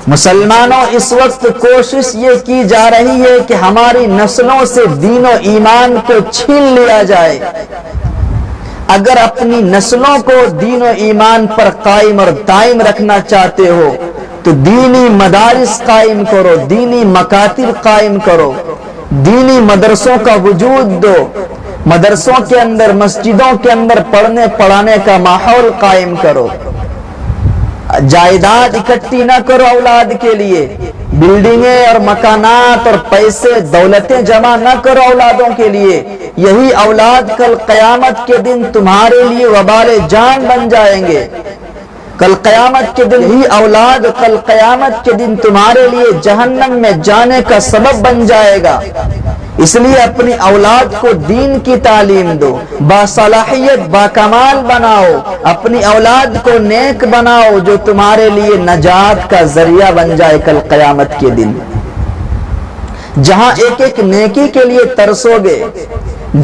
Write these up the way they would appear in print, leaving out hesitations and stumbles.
مسلمانوں اس وقت کوشش یہ کی جا رہی ہے کہ ہماری نسلوں سے دین و ایمان کو چھین لیا جائے۔ اگر اپنی نسلوں کو دین و ایمان پر قائم اور دائم رکھنا چاہتے ہو تو دینی مدارس قائم کرو، دینی مکاتب قائم کرو، دینی مدرسوں کا وجود دو، مدرسوں کے اندر مسجدوں کے اندر پڑھنے پڑھانے کا ماحول قائم کرو۔ جائیداد اکٹھی نہ کرو اولاد کے لیے، بلڈنگیں اور مکانات اور پیسے دولتیں جمع نہ کرو اولادوں کے لیے۔ یہی اولاد کل قیامت کے دن تمہارے لیے وبال جان بن جائیں گے۔ کل قیامت کے دن ہی اولاد کل قیامت کے دن تمہارے لیے جہنم میں جانے کا سبب بن جائے گا۔ اس لیے اپنی اولاد کو دین کی تعلیم دو، باصلاحیت باکمال بناؤ، اپنی اولاد کو نیک بناؤ جو تمہارے لیے نجات کا ذریعہ بن جائے کل قیامت کے دن۔ جہاں ایک ایک نیکی کے لیے ترسو گے،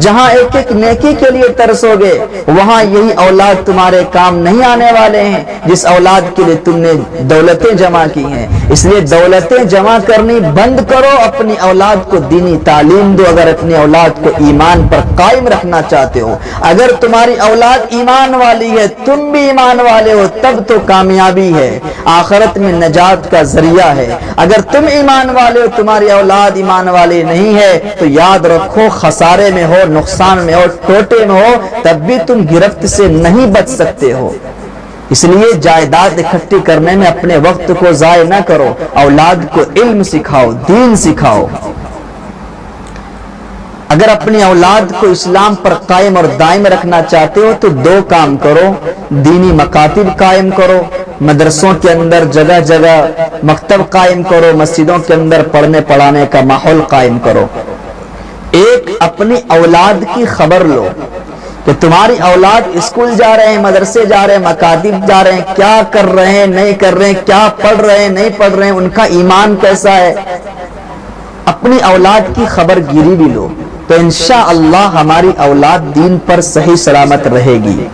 جہاں ایک ایک نیکی کے لیے ترسو گے، وہاں یہی اولاد تمہارے کام نہیں آنے والے ہیں جس اولاد کے لیے تم نے دولتیں جمع کی ہیں۔ اس لیے دولتیں جمع کرنی بند کرو، اپنی اولاد کو دینی تعلیم دو۔ اگر اپنی اولاد کو ایمان پر قائم رکھنا چاہتے ہو، اگر تمہاری اولاد ایمان والی ہے، تم بھی ایمان والے ہو، تب تو کامیابی ہے، آخرت میں نجات کا ذریعہ ہے۔ اگر تم ایمان والے ہو، تمہاری اولاد ایمان والی نہیں ہے، تو یاد رکھو خسارے میں ہو، نقصان میں ہو، ٹوٹے میں ہو، تب بھی تم گرفت سے نہیں بچ سکتے ہو۔ اس لیے جائیداد اکٹھی کرنے میں اپنے وقت کو ضائع نہ کرو، اولاد کو علم سکھاؤ، دین سکھاؤ۔ اگر اپنی اولاد کو اسلام پر قائم اور دائم رکھنا چاہتے ہو تو دو کام کرو، دینی مکاتب قائم کرو، مدرسوں کے اندر جگہ جگہ مکتب قائم کرو، مسجدوں کے اندر پڑھنے پڑھانے کا ماحول قائم کرو۔ ایک اپنی اولاد کی خبر لو کہ تمہاری اولاد اسکول جا رہے ہیں، مدرسے جا رہے ہیں، مکاتب جا رہے ہیں، کیا کر رہے ہیں نہیں کر رہے ہیں، کیا پڑھ رہے ہیں نہیں پڑھ رہے ہیں، ان کا ایمان کیسا ہے۔ اپنی اولاد کی خبر گیری بھی لو تو انشاءاللہ ہماری اولاد دین پر صحیح سلامت رہے گی۔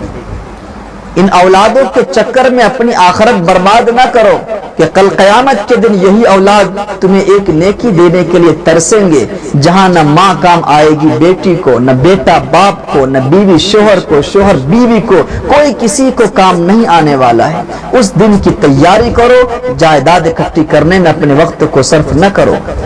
ان اولادوں کے چکر میں اپنی آخرت برباد نہ کرو کہ کل قیامت کے دن یہی اولاد تمہیں ایک نیکی دینے کے لیے ترسیں گے، جہاں نہ ماں کام آئے گی بیٹی کو، نہ بیٹا باپ کو، نہ بیوی شوہر کو، شوہر بیوی کو، کوئی کسی کو کام نہیں آنے والا ہے۔ اس دن کی تیاری کرو، جائیداد اکٹھی کرنے میں اپنے وقت کو صرف نہ کرو۔